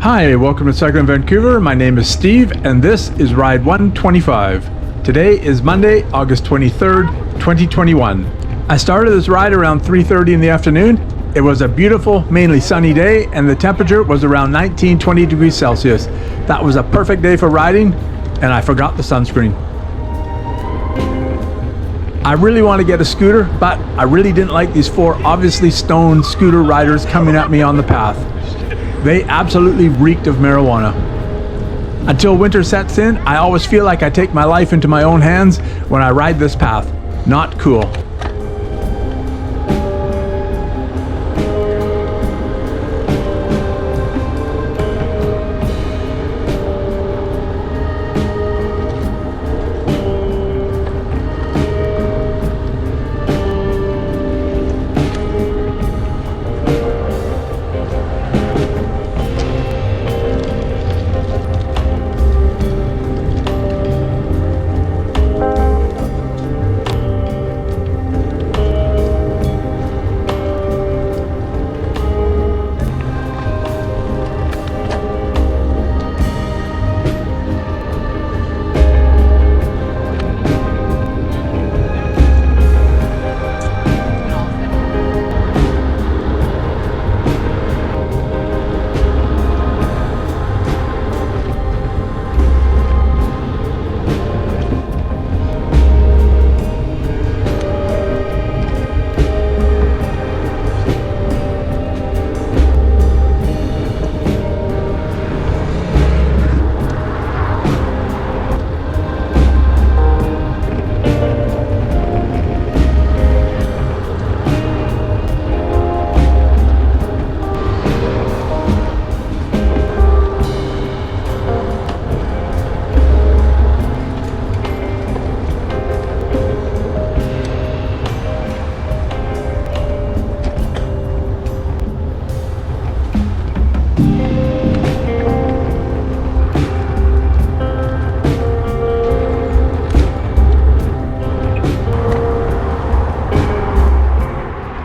Hi, welcome to Cycl'n Vancouver. My name is Steve, and this is Ride 125. Today is Monday, August 23rd, 2021. I started this ride around 3:30 in the afternoon. It was a beautiful, mainly sunny day, and the temperature was around 19-20 degrees Celsius. That was a perfect day for riding, and I forgot the sunscreen. I really want to get a scooter, but I really didn't like these four obviously stoned scooter riders coming at me on the path. They absolutely reeked of marijuana. Until winter sets in, I always feel like I take my life into my own hands when I ride this path. Not cool.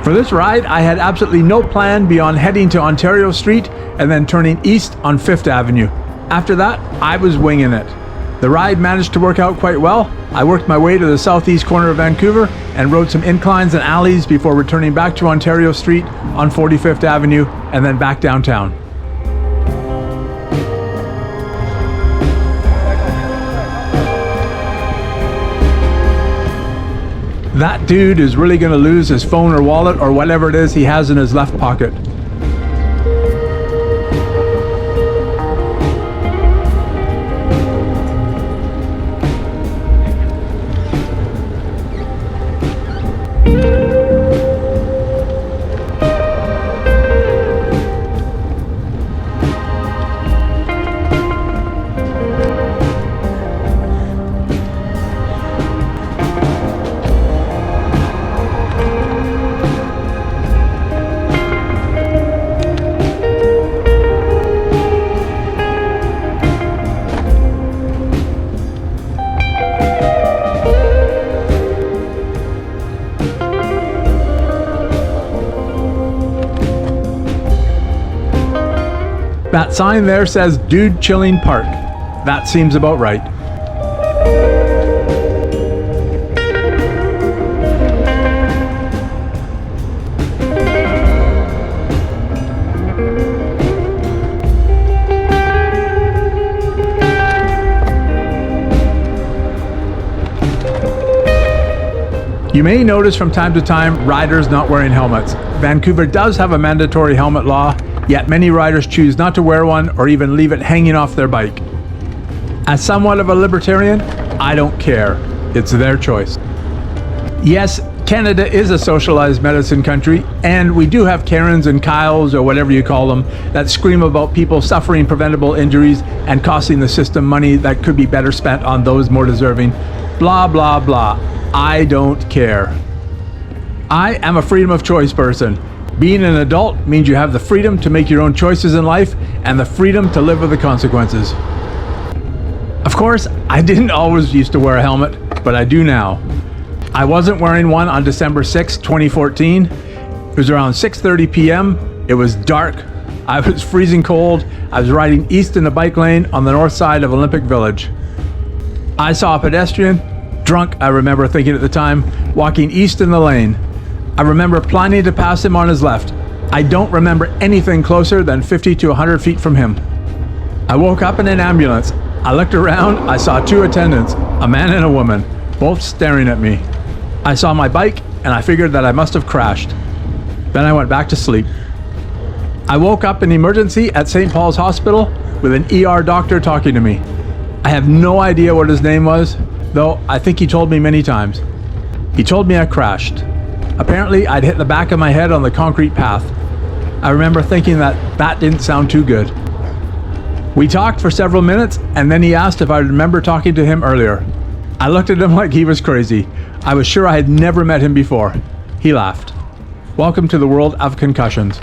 For this ride, I had absolutely no plan beyond heading to Ontario Street and then turning east on 5th Avenue. After that, I was winging it. The ride managed to work out quite well. I worked my way to the southeast corner of Vancouver and rode some inclines and alleys before returning back to Ontario Street on 45th Avenue and then back downtown. That dude is really going to lose his phone or wallet or whatever it is he has in his left pocket. That sign there says Dude Chillin Park. That seems about right. You may notice from time to time riders not wearing helmets. Vancouver does have a mandatory helmet law, yet many riders choose not to wear one or even leave it hanging off their bike. As somewhat of a libertarian, I don't care. It's their choice. Yes, Canada is a socialized medicine country, and we do have Karens and Kyles, or whatever you call them, that scream about people suffering preventable injuries and costing the system money that could be better spent on those more deserving. Blah, blah, blah. I don't care. I am a freedom of choice person. Being an adult means you have the freedom to make your own choices in life and the freedom to live with the consequences. Of course, I didn't always used to wear a helmet, but I do now. I wasn't wearing one on December 6, 2014. It was around 6:30 p.m. It was dark. I was freezing cold. I was riding east in the bike lane on the north side of Olympic Village. I saw a pedestrian, drunk I remember thinking at the time, walking east in the lane. I remember planning to pass him on his left. I don't remember anything closer than 50 to 100 feet from him. I woke up in an ambulance. I looked around, I saw two attendants, a man and a woman, both staring at me. I saw my bike and I figured that I must have crashed. Then I went back to sleep. I woke up in emergency at St. Paul's Hospital with an ER doctor talking to me. I have no idea what his name was, though I think he told me many times. He told me I crashed. Apparently I'd hit the back of my head on the concrete path. I remember thinking that didn't sound too good. We talked for several minutes and then he asked if I remember talking to him earlier. I looked at him like he was crazy. I was sure I had never met him before. He laughed. Welcome to the world of concussions.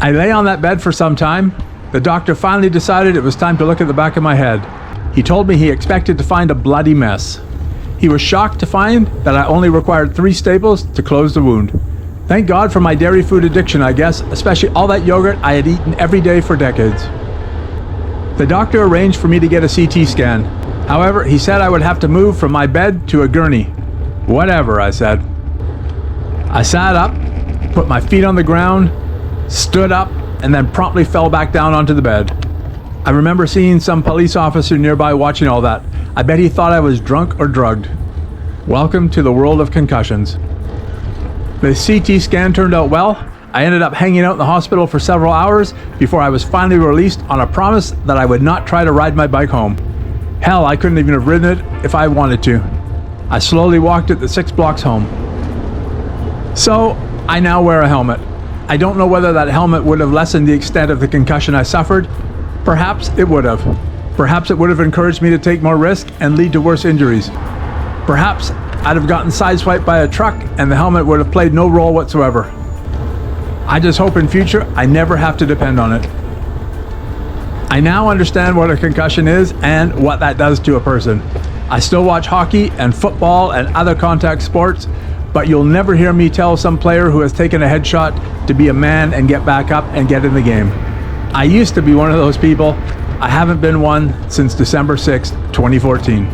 I lay on that bed for some time. The doctor finally decided it was time to look at the back of my head. He told me he expected to find a bloody mess. He was shocked to find that I only required 3 staples to close the wound. Thank God for my dairy food addiction, I guess, especially all that yogurt I had eaten every day for decades. The doctor arranged for me to get a CT scan. However, he said I would have to move from my bed to a gurney. Whatever, I said. I sat up, put my feet on the ground, stood up, and then promptly fell back down onto the bed. I remember seeing some police officer nearby watching all that. I bet he thought I was drunk or drugged. Welcome to the world of concussions. The CT scan turned out well. I ended up hanging out in the hospital for several hours before I was finally released on a promise that I would not try to ride my bike home. Hell, I couldn't even have ridden it if I wanted to. I slowly walked it the 6 blocks home. So, I now wear a helmet. I don't know whether that helmet would have lessened the extent of the concussion I suffered. Perhaps it would have. Perhaps it would have encouraged me to take more risk and lead to worse injuries. Perhaps I'd have gotten sideswiped by a truck and the helmet would have played no role whatsoever. I just hope in future I never have to depend on it. I now understand what a concussion is and what that does to a person. I still watch hockey and football and other contact sports, but you'll never hear me tell some player who has taken a headshot to be a man and get back up and get in the game. I used to be one of those people. I haven't been one since December 6, 2014.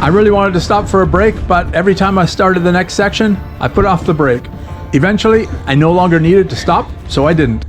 I really wanted to stop for a break, but every time I started the next section, I put off the brake. Eventually, I no longer needed to stop, so I didn't.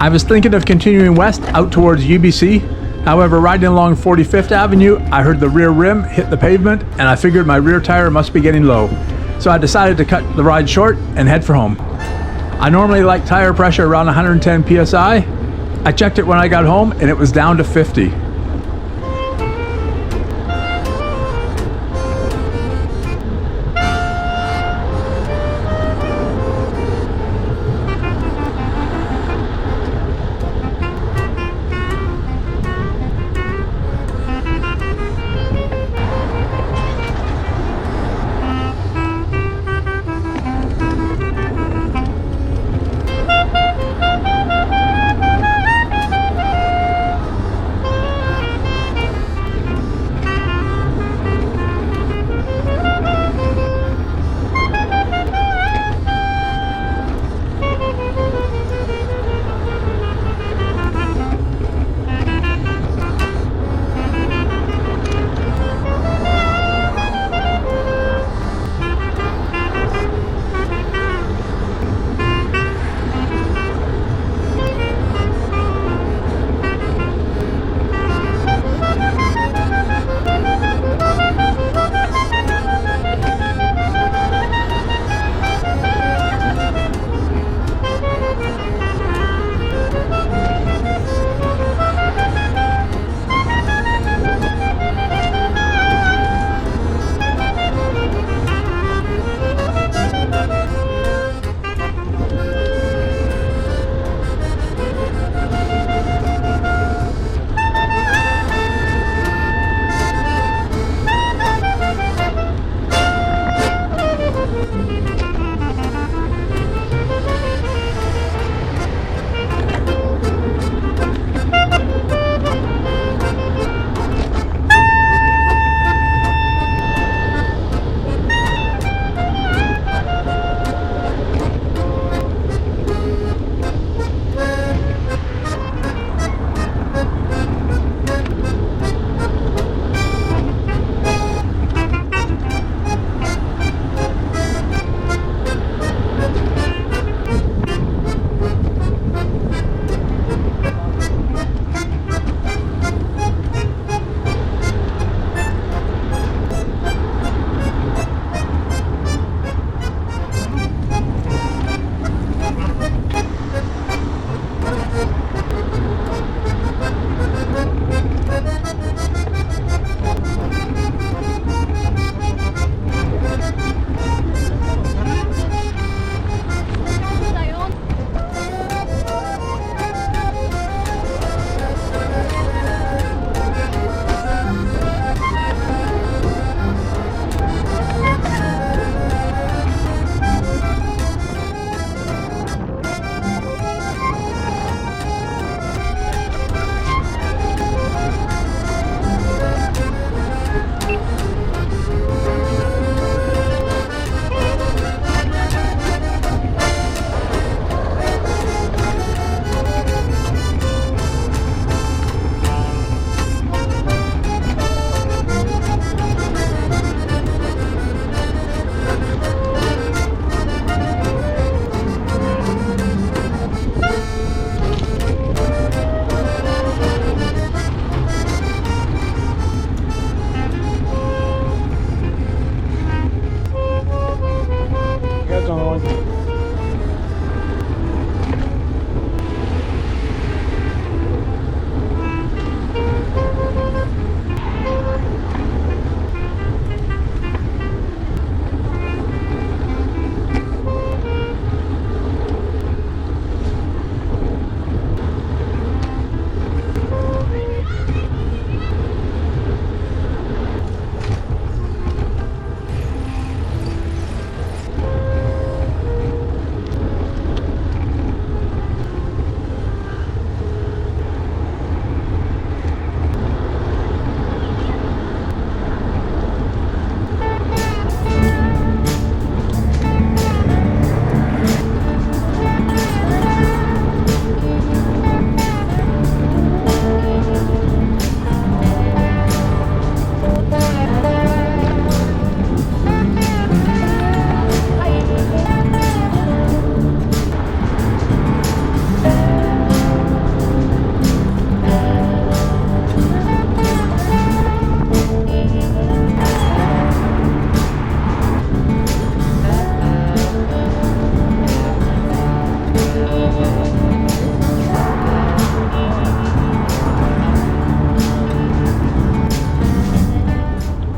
I was thinking of continuing west out towards UBC. However, riding along 45th Avenue, I heard the rear rim hit the pavement and I figured my rear tire must be getting low. So I decided to cut the ride short and head for home. I normally like tire pressure around 110 psi. I checked it when I got home and it was down to 50.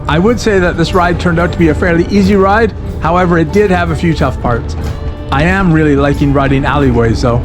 I would say that this ride turned out to be a fairly easy ride, however it did have a few tough parts. I am really liking riding alleyways though.